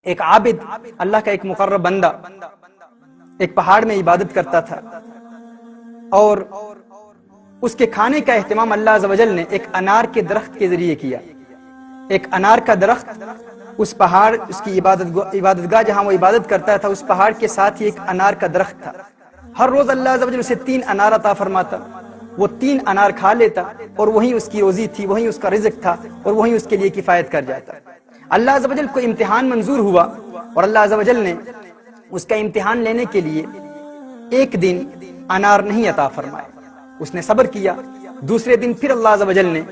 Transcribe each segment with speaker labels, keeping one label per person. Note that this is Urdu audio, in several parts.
Speaker 1: ایک عابد، اللہ کا ایک مقرب بندہ ایک پہاڑ میں عبادت کرتا تھا، اور اس کے کھانے کا اہتمام اللہ عز و جل نے ایک انار کے درخت کے ذریعے کیا۔ ایک انار کا درخت اس پہاڑ، اس کی عبادت گاہ جہاں وہ عبادت کرتا تھا، اس پہاڑ کے ساتھ ہی ایک انار کا درخت تھا۔ ہر روز اللہ عز و جل اسے 3 انار عطا فرماتا، وہ 3 انار کھا لیتا، اور وہی اس کی روزی تھی، وہی اس کا رزق تھا، اور وہی اس کے لیے کفایت کر جاتا۔ اللہ عز و جل کو امتحان منظور ہوا، اور اللہ عز و جل نے اس کا امتحان لینے کے لیے ایک دن انار نہیں عطا فرمائے۔ اس نے صبر کیا، دوسرے دن پھر اللہ عز و جل نے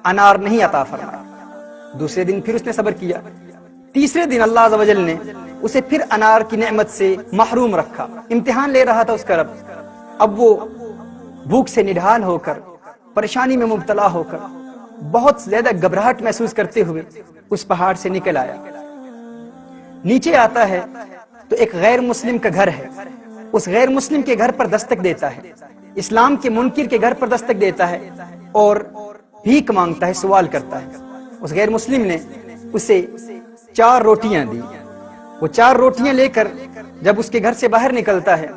Speaker 1: انار نہیں عطا فرمایا، دوسرے دن پھر اس نے صبر کیا، تیسرے دن اللہ عز و جل نے اسے پھر انار کی نعمت سے محروم رکھا۔ امتحان لے رہا تھا اس کا رب۔ اب وہ بھوک سے نڈھال ہو کر، پریشانی میں مبتلا ہو کر، بہت زیادہ گھبراہٹ محسوس کرتے ہوئے اس پہاڑ سے نکل آیا۔ نیچے آتا ہے تو ایک غیر مسلم کا گھر ہے، اس غیر مسلم کے گھر پر دستک دیتا ہے، اسلام کے منکر کے گھر پر دستک دیتا ہے، اور بھیک مانگتا ہے، سوال کرتا ہے۔ اس غیر مسلم نے اسے 4 روٹیاں دی۔ وہ 4 روٹیاں لے کر جب اس کے گھر سے باہر نکلتا ہے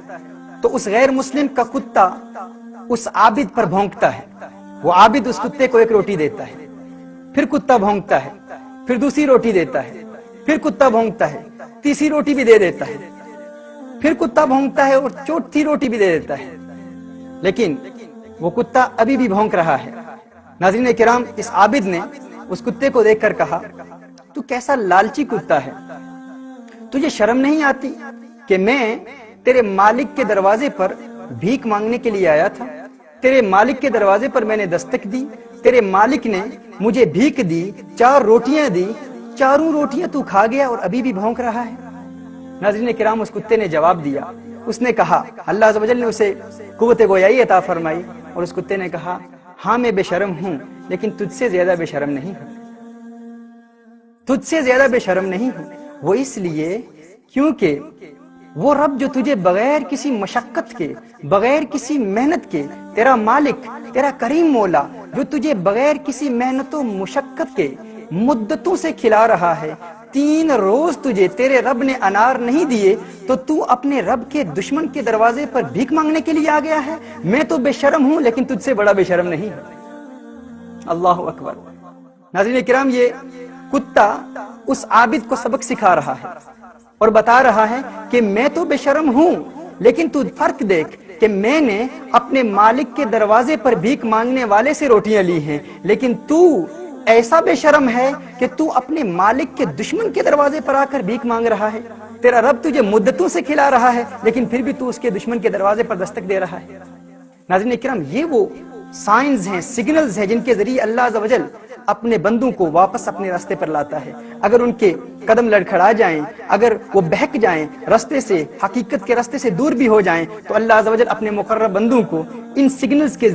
Speaker 1: تو اس غیر مسلم کا کتا اس عابد پر بھونکتا ہے۔ وہ عابد اس کتے کو 1 روٹی دیتا ہے، پھر کتا بھونکتا ہے، پھر دوسری روٹی دیتا ہے، پھر کتا بھونکتا ہے، تیسری روٹی بھی دے دیتا ہے، پھر کتا بھونکتا ہے اور چوتھی روٹی بھی دے دیتا ہے، لیکن وہ کتا ابھی بھی بھونک رہا ہے۔ ناظرین کرام، اس عابد نے اس کتے کو دیکھ کر کہا، تو کیسا لالچی کتا ہے، تجھے شرم نہیں آتی کہ میں تیرے مالک کے دروازے پر بھیک مانگنے کے لیے آیا تھا، تیرے مالک کے دروازے پر میں نے دستک دی، تیرے مالک نے مجھے بھیک دی، 4 روٹیاں دی، چاروں روٹیاں تو کھا گیا اور ابھی بھی بھونک رہا ہے۔ ناظرین کرام، اس کتے نے جواب دیا، اس نے کہا، اللہ عز و جل نے اسے قوت گویائی عطا فرمائی، اور اس کتے نے کہا، ہاں میں بے شرم ہوں، لیکن تجھ سے زیادہ بے شرم نہیں ہوں، تجھ سے زیادہ بے شرم نہیں ہوں۔ وہ اس لیے کیونکہ وہ رب جو تجھے بغیر کسی مشقت کے، بغیر کسی محنت کے، تیرا مالک، تیرا کریم مولا جو تجھے بغیر کسی محنت و مشقت کے مدتوں سے کھلا رہا ہے، 3 روز تجھے تیرے رب نے انار نہیں دیے تو تو اپنے رب کے دشمن کے دروازے پر بھیک مانگنے کے لیے آ گیا ہے۔ میں تو بے شرم ہوں، لیکن تجھ سے بڑا بے شرم نہیں ہوں۔ اللہ اکبر۔ ناظرین کرام، یہ کتا اس عابد کو سبق سکھا رہا ہے اور بتا رہا ہے کہ میں تو بے شرم ہوں، لیکن تو فرق دیکھ کہ میں نے اپنے مالک کے دروازے پر بھیک مانگنے والے سے روٹیاں لی ہیں، لیکن تو ایسا بے شرم ہے کہ تو اپنے مالک کے دشمن کے دروازے پر آ کر بھیک مانگ رہا ہے۔ تیرا رب تجھے مدتوں سے کھلا رہا ہے، لیکن پھر بھی تو اس کے دشمن کے دروازے پر دستک دے رہا ہے۔ ناظرین کرام، یہ وہ سائنز ہیں، سگنلز ہیں، جن کے ذریعے اللہ عز و جل اپنے بندوں کو واپس اپنے راستے پر لاتا ہے۔ اگر ان کے قدم لڑکھڑا جائیں، اگر وہ بہک جائیں، راستے سے، حقیقت کے راستے سے دور بھی ہو جائیں، تو اللہ عز و جل اپنے مقرب بندوں کو ان سگنلز کے